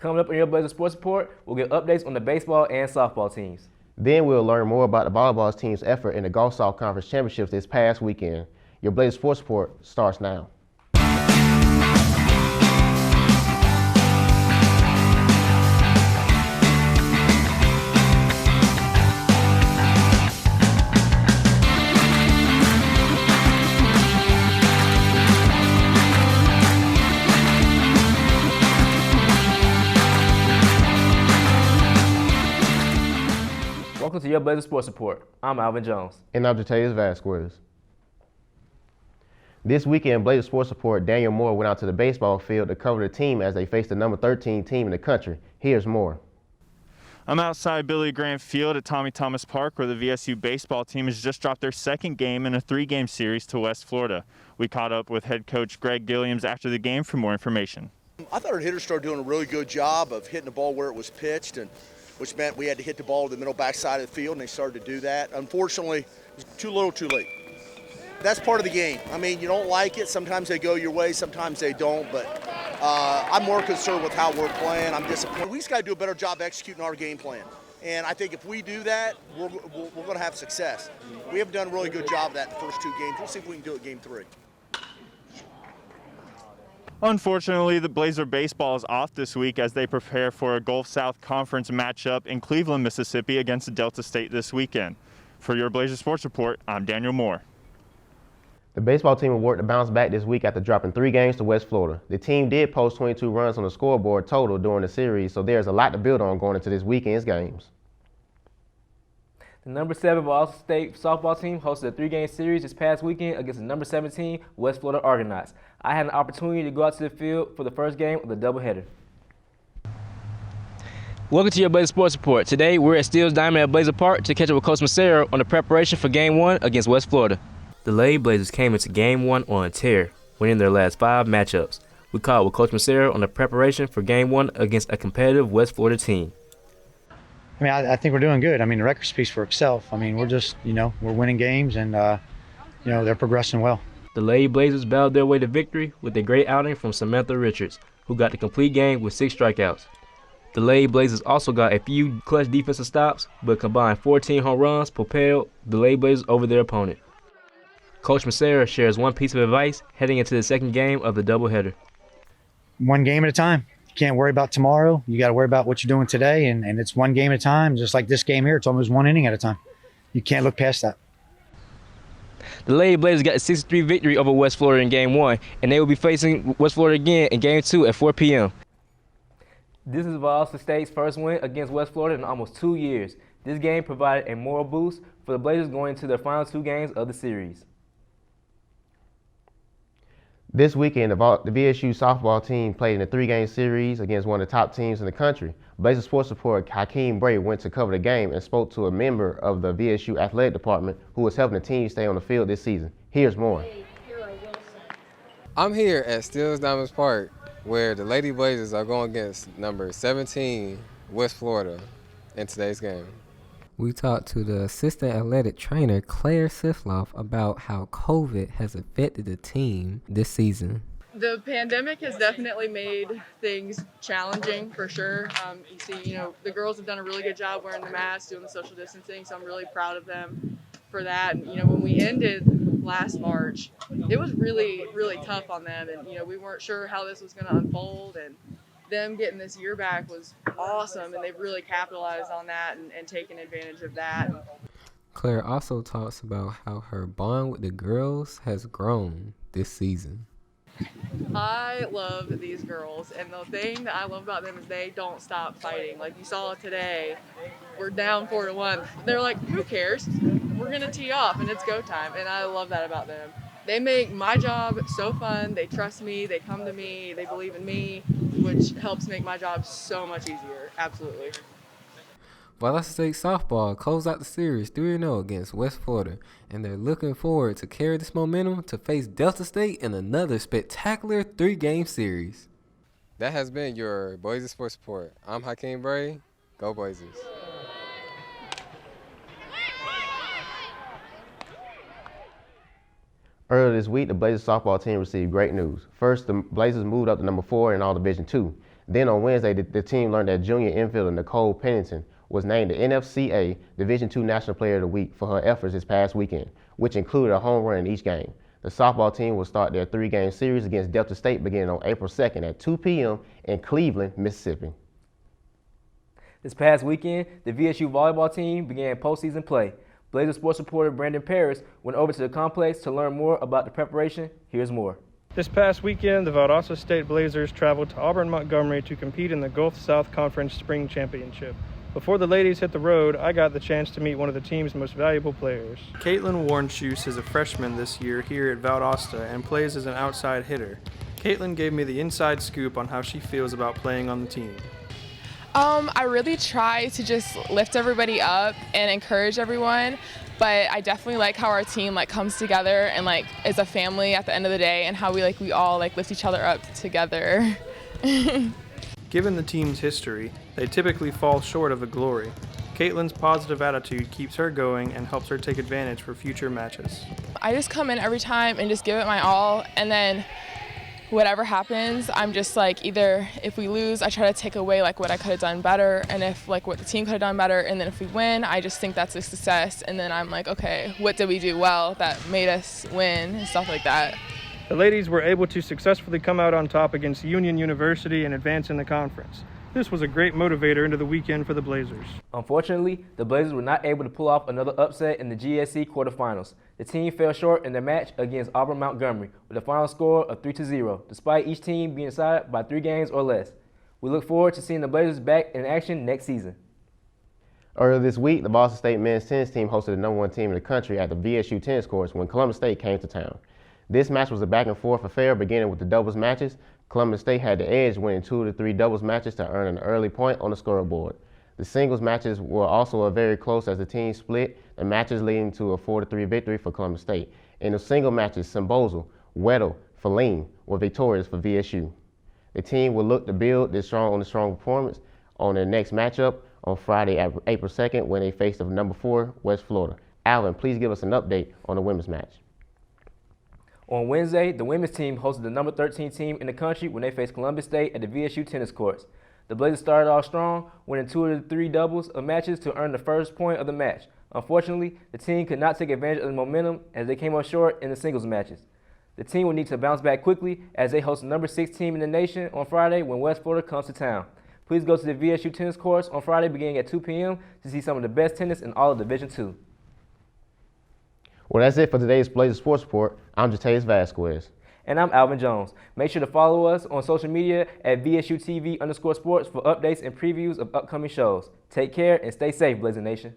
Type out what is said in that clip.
Coming up in your Blazers Sports Report, we'll get updates on the baseball and softball teams. Then we'll learn more about the volleyball team's effort in the Gulf South Conference Championships this past weekend. Your Blazers Sports Report starts now. Welcome to your Blazers Sports Report. I'm Alvin Jones. And I'm Jatavius Vasquez. This weekend, Blazers Sports Report, Daniel Moore went out to the baseball field to cover the team as they faced the number 13 team in the country. Here's more. I'm outside Billy Graham Field at Tommy Thomas Park, where the VSU baseball team has just dropped their second game in a 3-game series to West Florida. We caught up with head coach Greg Gilliams after the game for more information. I thought our hitters started doing a really good job of hitting the ball where it was pitched, and which meant we had to hit the ball to the middle backside of the field, and they started to do that. Unfortunately, it was too little, too late. That's part of the game. I mean, you don't like it. Sometimes they go your way, sometimes they don't, but I'm more concerned with how we're playing. I'm disappointed. We just got to do a better job executing our game plan. And I think if we do that, we're going to have success. We haven't done a really good job of that in the first 2 games. We'll see if we can do it game 3. Unfortunately, the Blazer baseball is off this week as they prepare for a Gulf South Conference matchup in Cleveland, Mississippi against Delta State this weekend. For your Blazer Sports Report, I'm Daniel Moore. The baseball team will work to bounce back this week after dropping 3 games to West Florida. The team did post 22 runs on the scoreboard total during the series, so there's a lot to build on going into this weekend's games. The number 7 Ball State softball team hosted a 3-game series this past weekend against the number 17 West Florida Argonauts. I had an opportunity to go out to the field for the first game of the doubleheader. Welcome to your Blazer Sports Report. Today we're at Steele's Diamond at Blazer Park to catch up with Coach Massaro on the preparation for Game 1 against West Florida. The Lady Blazers came into Game 1 on a tear, winning their last 5 matchups. We caught up with Coach Massaro on the preparation for Game 1 against a competitive West Florida team. I mean, I think we're doing good. I mean, the record speaks for itself. I mean, we're just, we're winning games and, they're progressing well. The Lady Blazers battled their way to victory with a great outing from Samantha Richards, who got the complete game with 6 strikeouts. The Lady Blazers also got a few clutch defensive stops, but combined 14 home runs propelled the Lady Blazers over their opponent. Coach Massaro shares one piece of advice heading into the second game of the doubleheader. 1 game at a time. You can't worry about tomorrow. You got to worry about what you're doing today, and it's 1 game at a time. Just like this game here, it's almost 1 inning at a time. You can't look past that. The Lady Blazers got a 6-3 victory over West Florida in Game 1, and they will be facing West Florida again in Game 2 at 4 p.m. This is Boston State's first win against West Florida in almost 2 years. This game provided a moral boost for the Blazers going into their final 2 games of the series. This weekend, the VSU softball team played in a 3-game series against one of the top teams in the country. Blazer Sports Report Hakeem Bray went to cover the game and spoke to a member of the VSU Athletic Department who was helping the team stay on the field this season. Here's more. I'm here at Steele's Diamond Park, where the Lady Blazers are going against number 17 West Florida in today's game. We talked to the assistant athletic trainer, Claire Sifloff, about how COVID has affected the team this season. The pandemic has definitely made things challenging for sure. You see, the girls have done a really good job wearing the masks, doing the social distancing, so I'm really proud of them for that. And, when we ended last March, it was really, really tough on them. And, we weren't sure how this was going to unfold. And them getting this year back was awesome, and they've really capitalized on that and taken advantage of that. Claire also talks about how her bond with the girls has grown this season. I love these girls, and the thing that I love about them is they don't stop fighting. Like you saw today, we're down 4-1. They're like, who cares? We're going to tee off, and it's go time, and I love that about them. They make my job so fun. They trust me. They come to me. They believe in me, which helps make my job so much easier. Absolutely. Valdosta State softball closed out the series 3-0 against West Florida, and they're looking forward to carry this momentum to face Delta State in another spectacular 3-game series. That has been your Blazers Sports Report. I'm Hakeem Bray. Go Blazers. Earlier this week, the Blazers softball team received great news. First, the Blazers moved up to number 4 in All Division II. Then on Wednesday, the team learned that junior infielder Nicole Pennington was named the NFCA Division II National Player of the Week for her efforts this past weekend, which included a home run in each game. The softball team will start their 3-game series against Delta State beginning on April 2nd at 2 p.m. in Cleveland, Mississippi. This past weekend, the VSU volleyball team began postseason play. Blazer sports reporter Brandon Paris went over to the complex to learn more about the preparation. Here's more. This past weekend, the Valdosta State Blazers traveled to Auburn-Montgomery to compete in the Gulf South Conference Spring Championship. Before the ladies hit the road, I got the chance to meet one of the team's most valuable players. Caitlin Warnshuse is a freshman this year here at Valdosta and plays as an outside hitter. Caitlin gave me the inside scoop on how she feels about playing on the team. I really try to just lift everybody up and encourage everyone, but I definitely like how our team comes together and is a family at the end of the day, and how we all lift each other up together. Given the team's history, they typically fall short of the glory. Caitlin's positive attitude keeps her going and helps her take advantage for future matches. I just come in every time and just give it my all, and then whatever happens, I'm just either if we lose, I try to take away what I could have done better, and if what the team could have done better, and then if we win, I just think that's a success, and then I'm okay, what did we do well that made us win, and stuff like that. The ladies were able to successfully come out on top against Union University and advance in the conference. This was a great motivator into the weekend for the Blazers. Unfortunately, the Blazers were not able to pull off another upset in the GSC quarterfinals. The team fell short in their match against Auburn-Montgomery with a final score of 3-0, despite each team being decided by 3 games or less. We look forward to seeing the Blazers back in action next season. Earlier this week, the Boston State men's tennis team hosted the #1 team in the country at the VSU tennis courts when Columbus State came to town. This match was a back-and-forth affair beginning with the doubles matches. Columbus State had the edge, winning 2 of the 3 doubles matches to earn an early point on the scoreboard. The singles matches were also very close as the team split, the matches leading to a 4-3 victory for Columbus State. In the single matches, Sembozo, Weddle, Feline were victorious for VSU. The team will look to build this strong performance on their next matchup on Friday, April 2nd, when they face the #4 West Florida. Alvin, please give us an update on the women's match. On Wednesday, the women's team hosted the #13 team in the country when they faced Columbus State at the VSU tennis courts. The Blazers started off strong, winning 2 of the 3 doubles of matches to earn the first point of the match. Unfortunately, the team could not take advantage of the momentum as they came up short in the singles matches. The team will need to bounce back quickly as they host the #6 team in the nation on Friday when West Florida comes to town. Please go to the VSU tennis courts on Friday beginning at 2 p.m. to see some of the best tennis in all of Division II. Well, that's it for today's Blazers Sports Report. I'm Jataeus Vasquez. And I'm Alvin Jones. Make sure to follow us on social media at VSUTV_sports for updates and previews of upcoming shows. Take care and stay safe, Blazer Nation.